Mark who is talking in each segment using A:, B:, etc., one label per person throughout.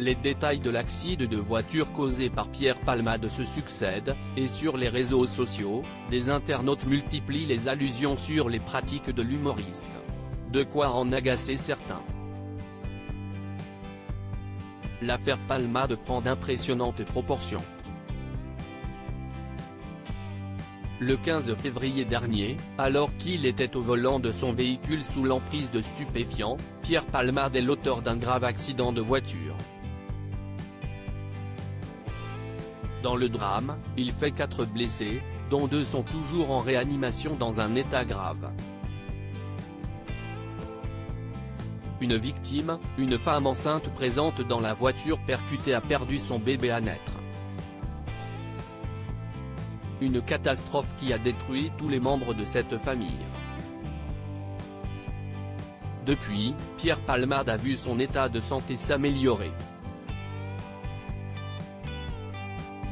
A: Les détails de l'accident de voiture causé par Pierre Palmade se succèdent, et sur les réseaux sociaux, des internautes multiplient les allusions sur les pratiques de l'humoriste. De quoi en agacer certains. L'affaire Palmade prend d'impressionnantes proportions. Le 15 février dernier, alors qu'il était au volant de son véhicule sous l'emprise de stupéfiants, Pierre Palmade est l'auteur d'un grave accident de voiture. Dans le drame, il fait 4 blessés, dont 2 sont toujours en réanimation dans un état grave. Une victime, une femme enceinte présente dans la voiture percutée a perdu son bébé à naître. Une catastrophe qui a détruit tous les membres de cette famille. Depuis, Pierre Palmade a vu son état de santé s'améliorer.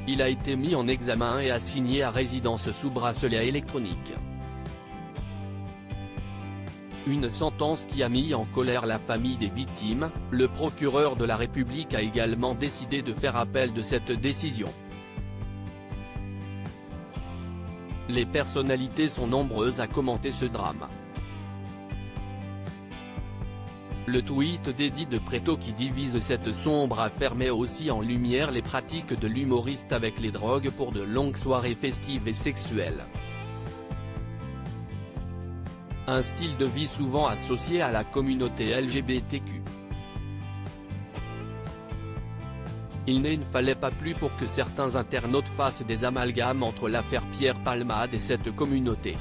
A: Il a été mis en examen et assigné à résidence sous bracelet électronique. Une sentence qui a mis en colère la famille des victimes. Le procureur de la République a également décidé de faire appel de cette décision. Les personnalités sont nombreuses à commenter ce drame. Le tweet d'Eddie de Pretto qui divise cette sombre affaire met aussi en lumière les pratiques de l'humoriste avec les drogues pour de longues soirées festives et sexuelles. Un style de vie souvent associé à la communauté LGBTQ. Il ne fallait pas plus pour que certains internautes fassent des amalgames entre l'affaire Pierre Palmade et cette communauté.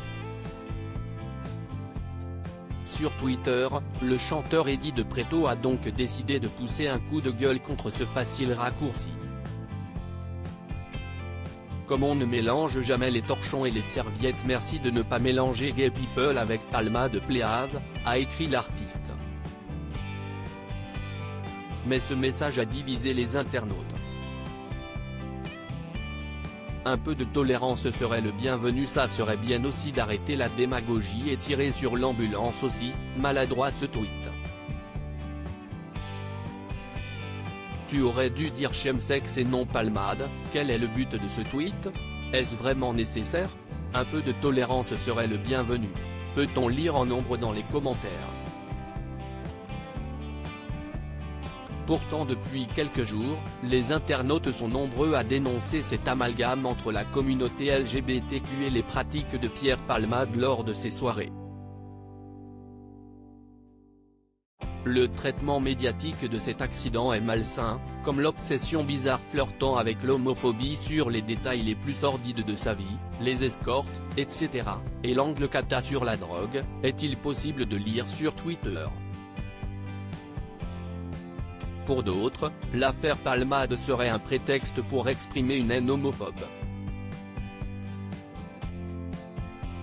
A: Sur Twitter, le chanteur Eddie de Pretto a donc décidé de pousser un coup de gueule contre ce facile raccourci. Comme on ne mélange jamais les torchons et les serviettes, merci de ne pas mélanger Gay People avec Palmade Pléaz, a écrit l'artiste. Mais ce message a divisé les internautes. Un peu de tolérance serait le bienvenu, ça serait bien aussi d'arrêter la démagogie et tirer sur l'ambulance aussi, maladroit ce tweet. Tu aurais dû dire chemsex et non Palmade, quel est le but de ce tweet? Est-ce vraiment nécessaire? Un peu de tolérance serait le bienvenu. Peut-on lire en nombre dans les commentaires? Pourtant depuis quelques jours, les internautes sont nombreux à dénoncer cet amalgame entre la communauté LGBTQ et les pratiques de Pierre Palmade lors de ses soirées. Le traitement médiatique de cet accident est malsain, comme l'obsession bizarre flirtant avec l'homophobie sur les détails les plus sordides de sa vie, les escortes, etc., et l'angle cata sur la drogue, est-il possible de lire sur Twitter. Pour d'autres, l'affaire Palmade serait un prétexte pour exprimer une haine homophobe.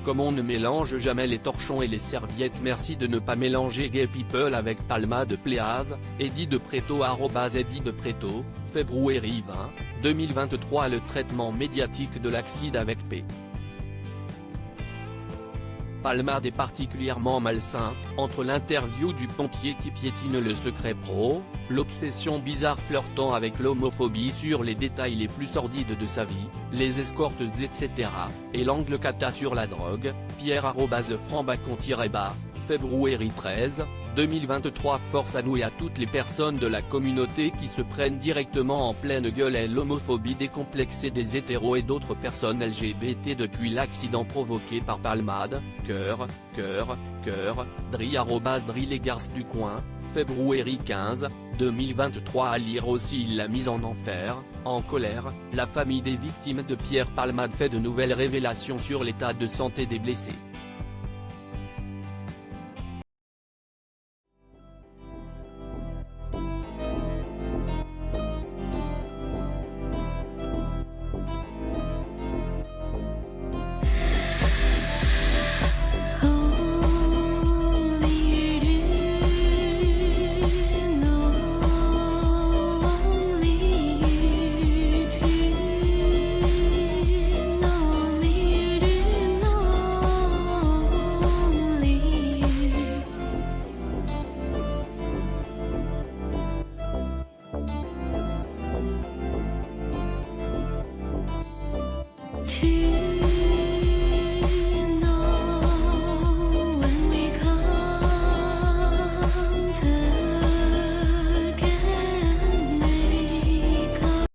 A: Comme on ne mélange jamais les torchons et les serviettes, merci de ne pas mélanger Gay People avec Palmade Pléaz, Eddie de Pretto @Eddie de Pretto, février 20, 2023. Le traitement médiatique de l'accident avec P. Palmade est particulièrement malsain, entre l'interview du pompier qui piétine le secret pro, l'obsession bizarre flirtant avec l'homophobie sur les détails les plus sordides de sa vie, les escortes etc., et l'angle cata sur la drogue. Pierre @Frambacon-bas, février 13, 2023. Force à nous et à toutes les personnes de la communauté qui se prennent directement en pleine gueule à l'homophobie décomplexée des hétéros et d'autres personnes LGBT depuis l'accident provoqué par Palmade. Cœur, Dri les garces du coin, février 15, 2023. À lire aussi la mise en enfer, en colère, la famille des victimes de Pierre Palmade fait de nouvelles révélations sur l'état de santé des blessés.